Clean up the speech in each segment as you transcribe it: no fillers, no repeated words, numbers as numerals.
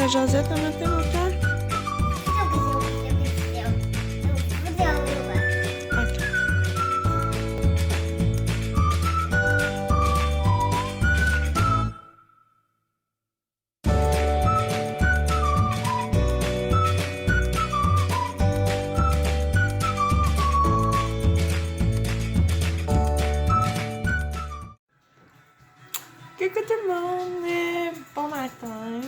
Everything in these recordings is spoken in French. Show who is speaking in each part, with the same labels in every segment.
Speaker 1: jasette un matin, mon père? Ok. Coucou tout le monde! Bon matin!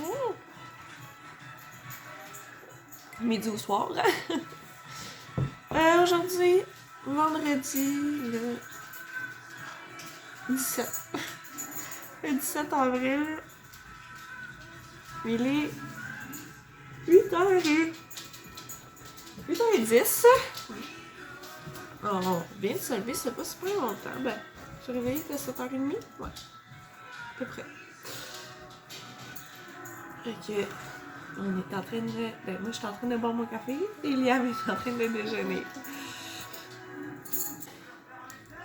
Speaker 1: Midi au soir. Aujourd'hui, vendredi, le 17. Le 17 avril. Il est 8h10. On vient de se lever, c'est pas super longtemps. Ben, je suis réveillée à 7h30. Ouais, à peu près. Ok. On est en train de... Ben, moi, je suis en train de boire mon café et Liam est en train de déjeuner.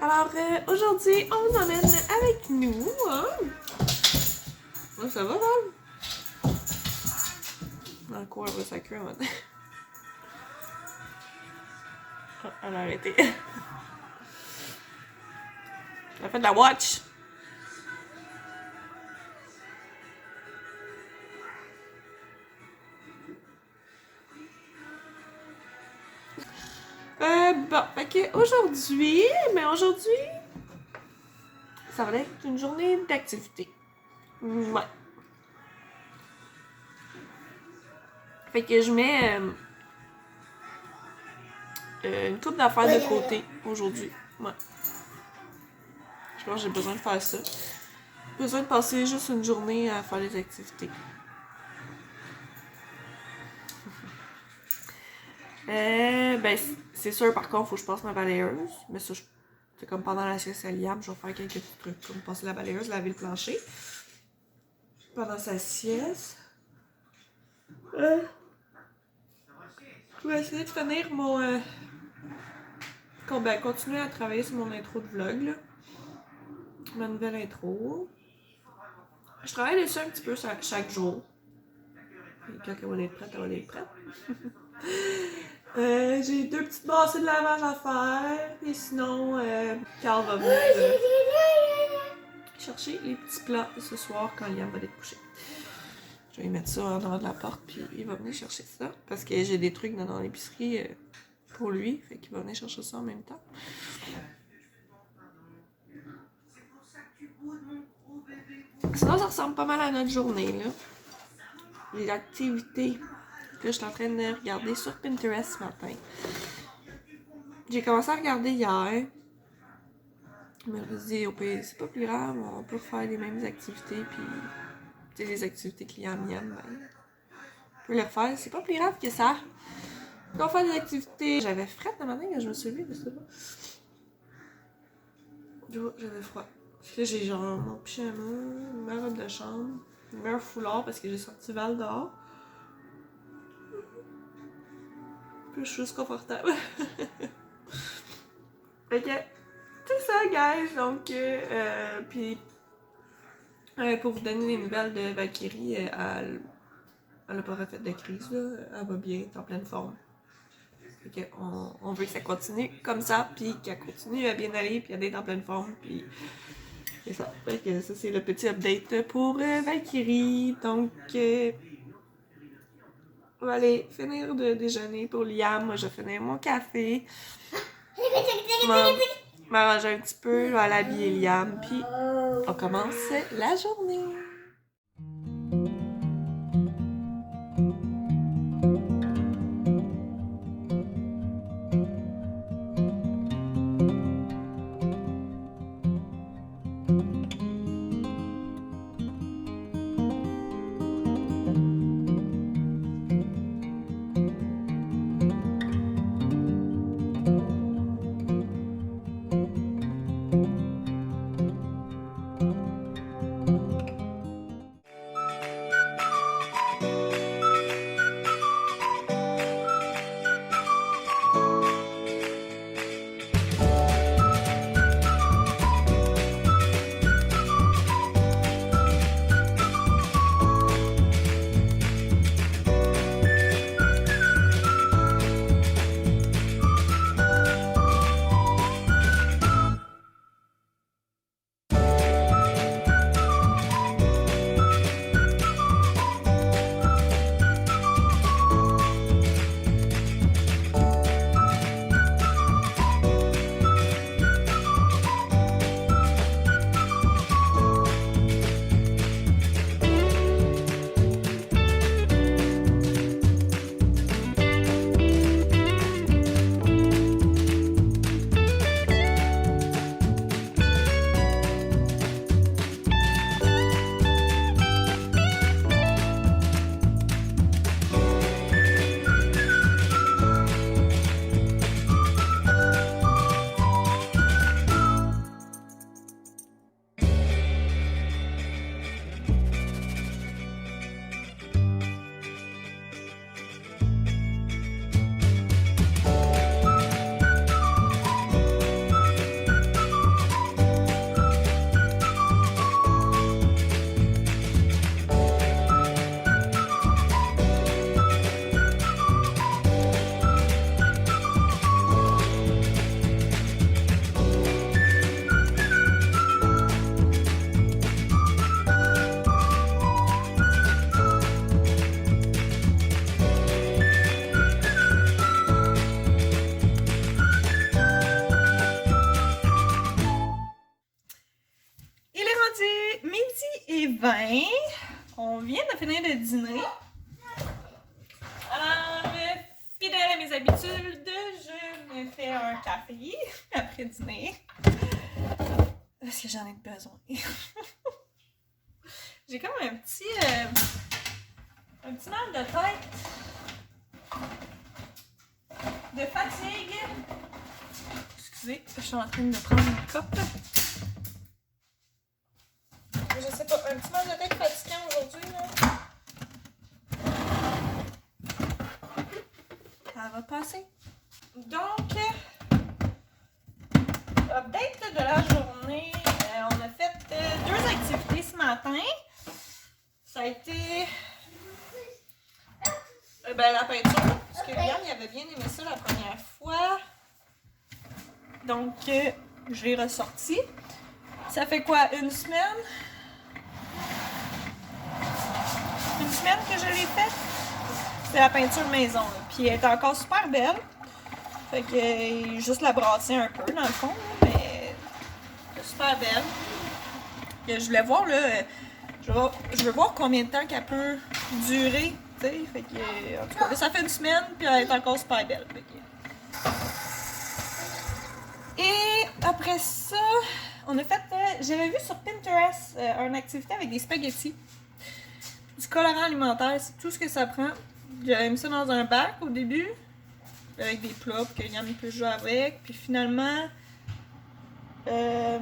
Speaker 1: Alors, aujourd'hui, on vous emmène avec nous, hein? Oh, ça va, Val? Dans le coin, elle va sacrer maintenant. Oh, elle a arrêté. Elle a fait de la watch. Bon, fait que aujourd'hui, ça va être une journée d'activité. Ouais. Fait que je mets une couple d'affaires de côté aujourd'hui. Ouais. Je pense que j'ai besoin de faire ça. J'ai besoin de passer juste une journée à faire les activités. Ben, c'est sûr, par contre, faut que je passe ma balayeuse. Mais ça, c'est comme pendant la sieste à Liam, je vais faire quelques petits trucs, comme passer la balayeuse, laver le plancher. Pendant sa sieste. Je vais essayer de finir mon... continuer à travailler sur mon intro de vlog, là. Ma nouvelle intro. Je travaille dessus un petit peu chaque jour. Et quand elle va être prête, elle va être prête. J'ai 2 petites brassées de lavage à faire. Et sinon, Carl va venir chercher les petits plats ce soir quand Liam va être couché. Je vais lui mettre ça en avant de la porte, puis il va venir chercher ça. Parce que j'ai des trucs dans l'épicerie pour lui. Fait qu'il va venir chercher ça en même temps. Sinon, ça ressemble pas mal à notre journée, là. Les activités que je suis en train de regarder sur Pinterest ce matin. J'ai commencé à regarder hier. Je me suis dit, au pays, c'est pas plus grave, on peut faire les mêmes activités, puis tu sais, les activités que Liam aime, ben, on peut les refaire. C'est pas plus grave que ça. On va faire des activités. J'avais fret le matin quand je me suis levée, je sais pas. J'avais froid. Puis là, j'ai genre mon pyjama, ma robe de chambre, un foulard parce que j'ai sorti Val dehors. Puis je suis juste confortable. Fait que, c'est ça, guys. Donc, puis, pour vous donner des nouvelles de Valkyrie, elle a pas refait de crise, là. Elle va bien, elle est en pleine forme. Fait que, on veut que ça continue comme ça, puis qu'elle continue à bien aller, puis elle est en pleine forme, puis c'est ça. Fait que ça, c'est le petit update pour Valkyrie. Donc, on va aller finir de déjeuner pour Liam. Moi, je vais finir mon café. M'arranger un petit peu, je vais aller habiller Liam, puis on commence la journée.
Speaker 2: 20. On vient de finir de dîner. Alors, fidèle à mes habitudes, je me fais un café après dîner. Parce que j'en ai besoin. J'ai comme un petit mal de tête. De fatigue. Excusez, je suis en train de prendre une coupe. Je sais pas, un petit mal de tête fatigant aujourd'hui, là. Ça va passer. Donc, update de la journée. On a fait 2 activités ce matin. Ça a été la peinture. Parce que Liam, il avait bien aimé ça la première fois. Donc, je l'ai ressorti. Ça fait quoi, une semaine? Une semaine que je l'ai faite? C'est la peinture maison. Là. Puis elle est encore super belle. Fait que juste la brasser un peu dans le fond. Là, mais elle est super belle. Et je voulais voir là. Je veux voir combien de temps qu'elle peut durer. T'sais. Fait que. En tout cas, là, ça fait une semaine, puis elle est encore super belle. Fait que... Et après ça, on a fait. J'avais vu sur Pinterest une activité avec des spaghettis. Du colorant alimentaire, c'est tout ce que ça prend. J'avais mis ça dans un bac au début, avec des plats pour que Liam puisse jouer avec. Puis finalement, j'ai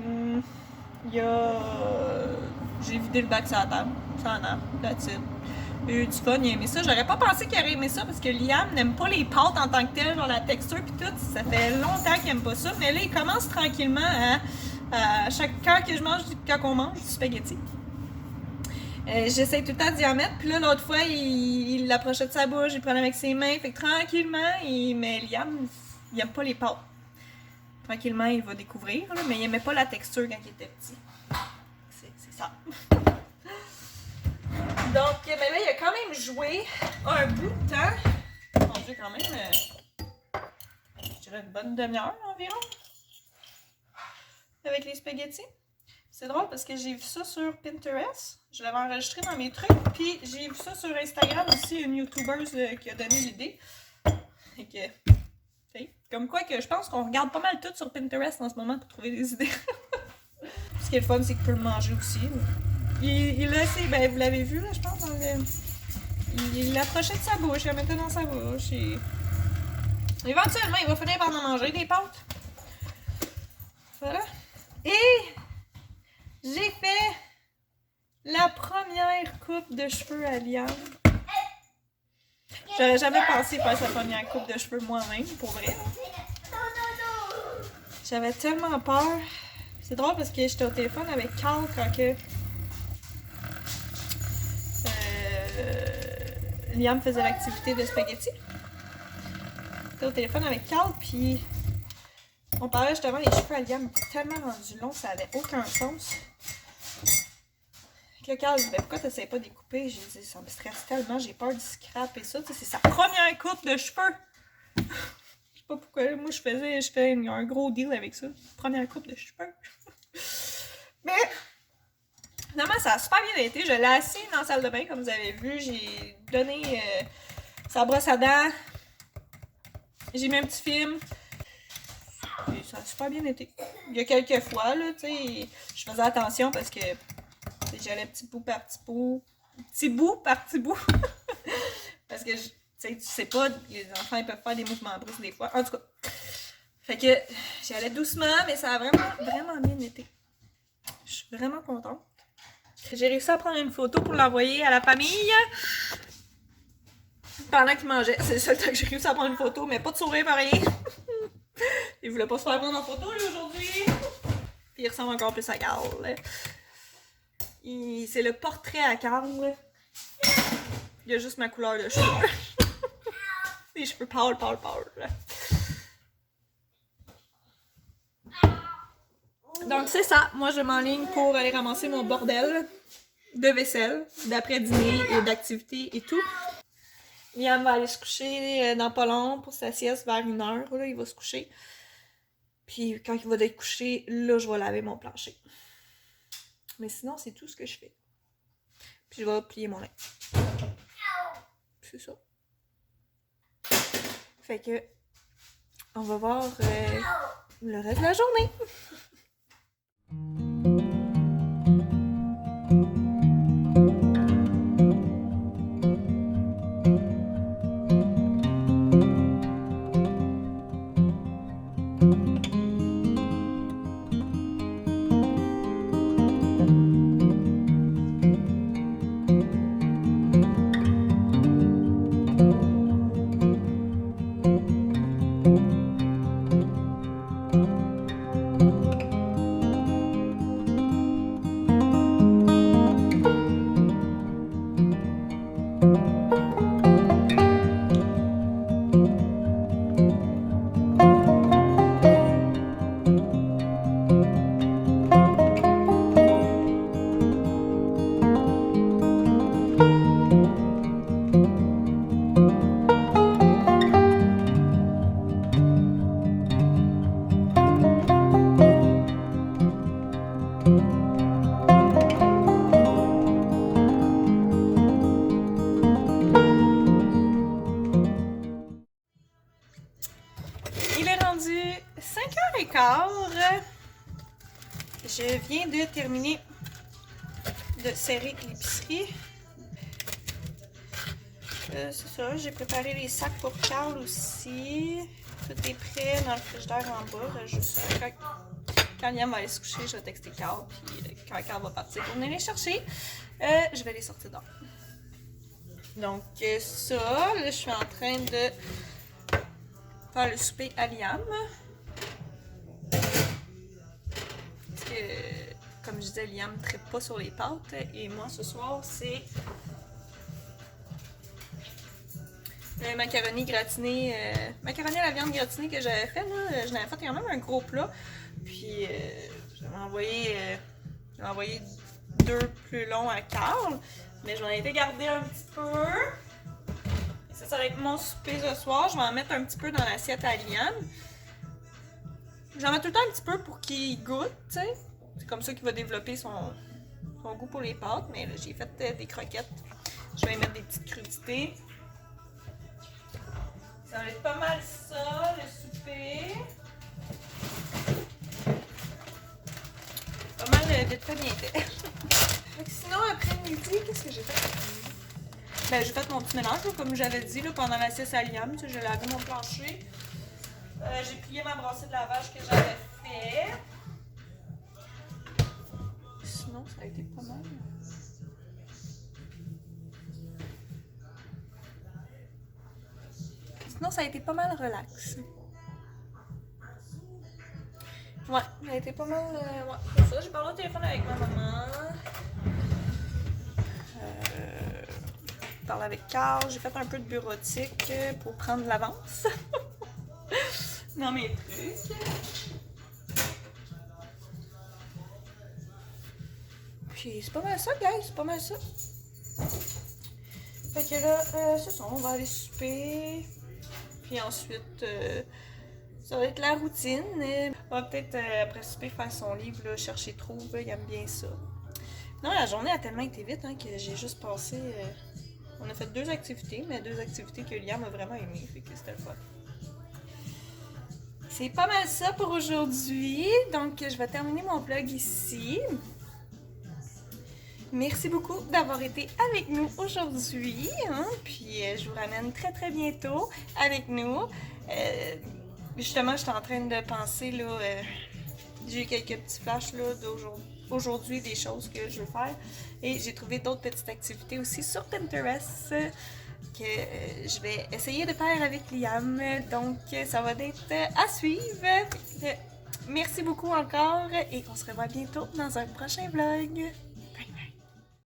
Speaker 2: vidé le bac sur la table. Ça en a, that's it. Il a eu du fun, il a aimé ça. J'aurais pas pensé qu'il aurait aimé ça parce que Liam n'aime pas les pâtes en tant que telles, genre la texture puis tout. Ça fait longtemps qu'il aime pas ça. Mais là, il commence tranquillement à chaque quand on mange du spaghetti. J'essaie tout le temps d'y en mettre, puis là, l'autre fois, il l'approchait de sa bouche, il prenait avec ses mains, fait que tranquillement, mais Liam, il aime pas les pâtes. Tranquillement, il va découvrir, là, mais il aimait pas la texture quand il était petit. C'est ça. Donc, mais là, il a quand même joué un bout de temps. Mon Dieu, quand même, je dirais une bonne demi-heure environ, avec les spaghettis. C'est drôle parce que j'ai vu ça sur Pinterest. Je l'avais enregistré dans mes trucs. Puis j'ai vu ça sur Instagram aussi, une YouTubeuse qui a donné l'idée. Et que, comme quoi que je pense qu'on regarde pas mal tout sur Pinterest en ce moment pour trouver des idées. Ce qui est le fun, c'est qu'il peut le manger aussi. Il l'a essayé, ben vous l'avez vu là, je pense. Il l'approchait de sa bouche, il la mettait dans sa bouche. Et... éventuellement, il va finir par en manger des pâtes. Voilà. Et... j'ai fait la première coupe de cheveux à Liam. J'aurais jamais pensé faire sa première coupe de cheveux moi-même, pour vrai. J'avais tellement peur. C'est drôle parce que j'étais au téléphone avec Carl quand que Liam faisait l'activité de spaghetti. J'étais au téléphone avec Carl, puis on parlait justement des cheveux à Liam tellement rendus longs, ça avait aucun sens. Le Carl dit, ben pourquoi t'essayes pas de les couper? J'ai dit, ça me stresse tellement, j'ai peur de scraper ça. C'est sa première coupe de cheveux. Je sais pas pourquoi, moi je fais un gros deal avec ça. Première coupe de cheveux. Mais, finalement, ça a super bien été. Je l'ai assis dans la salle de bain, comme vous avez vu. J'ai donné sa brosse à dents. J'ai mis un petit film. Et ça a super bien été. Il y a quelques fois, là, tu sais, je faisais attention parce que j'allais petit bout par petit bout. Petit bout par petit bout. Parce que, tu sais pas, les enfants ils peuvent faire des mouvements brusques des fois. En tout cas. Fait que j'allais doucement, mais ça a vraiment bien été. Je suis vraiment contente. J'ai réussi à prendre une photo pour l'envoyer à la famille. Pendant qu'ils mangeaient. C'est le seul temps que j'ai réussi à prendre une photo, mais pas de sourire, pas rien. Il voulait pas se faire prendre en photo, lui, aujourd'hui. Puis il ressemble encore plus à Carl. C'est le portrait à Carl. Il y a juste ma couleur de cheveux. Les cheveux pâles. Donc c'est ça. Moi je m'enligne pour aller ramasser mon bordel de vaisselle, d'après-dîner et d'activités et tout. Liam va aller se coucher dans pas long pour sa sieste vers 1h. Là, il va se coucher. Puis quand il va être couché, là je vais laver mon plancher. Mais sinon c'est tout ce que je fais. Puis je vais plier mon linge. C'est ça. Fait que on va voir le reste de la journée. Il est rendu 5h15. Je viens de terminer de serrer l'épicerie. C'est ça, j'ai préparé les sacs pour Carl aussi. Tout est prêt dans le frigidaire en bas. Juste quand Liam va aller se coucher, je vais texter Carl. Puis quand Carl va partir pour venir les chercher, je vais les sortir dehors. Donc ça, là, je suis en train de faire le souper à Liam. Parce que, comme je disais, Liam ne trippe pas sur les pâtes. Et moi, ce soir, c'est le macaroni gratiné. Macaroni à la viande gratinée que j'avais fait. Là, je l'avais fait quand même un gros plat. Puis, j'avais envoyé 2 plus longs à Carl. Mais j'en ai été gardé un petit peu. Ça va être mon souper ce soir. Je vais en mettre un petit peu dans l'assiette à Liam. J'en mets tout le temps un petit peu pour qu'il goûte, tu sais. C'est comme ça qu'il va développer son goût pour les pâtes. Mais là, j'ai fait des croquettes. Je vais y mettre des petites crudités. Ça va être pas mal ça, le souper. Pas mal de très bien fait. Sinon, après-midi, qu'est-ce que j'ai fait? Ben, j'ai fait mon petit mélange, là, comme j'avais dit là, pendant la sieste à Liam. Tu sais, j'ai lavé mon plancher. J'ai plié ma brassée de lavage que j'avais fait. Sinon, ça a été pas mal. Sinon, ça a été pas mal relax. Ouais, ça a été pas mal. Ouais, c'est ça. J'ai parlé au téléphone avec ma maman. J'ai parlé avec Carl. J'ai fait un peu de bureautique pour prendre l'avance. Dans mes trucs. Puis c'est pas mal ça, guys. C'est pas mal ça. Fait que là, c'est ça. On va aller souper. Puis ensuite, ça va être la routine. On va peut-être, après souper, faire son livre, là, chercher trouve. Il aime bien ça. Non, la journée a tellement été vite hein, que j'ai juste passé... on a fait 2 activités, mais 2 activités que Liam a vraiment aimé. Fait que c'était le fun. C'est pas mal ça pour aujourd'hui. Donc, je vais terminer mon vlog ici. Merci beaucoup d'avoir été avec nous aujourd'hui. Hein? Puis, je vous ramène très très bientôt avec nous. Justement, j'étais en train de penser, là, j'ai eu quelques petits flashs là, d'aujourd'hui, des choses que je veux faire. Et j'ai trouvé d'autres petites activités aussi sur Pinterest que je vais essayer de faire avec Liam. Donc, ça va être à suivre. Merci beaucoup encore et on se revoit bientôt dans un prochain vlog.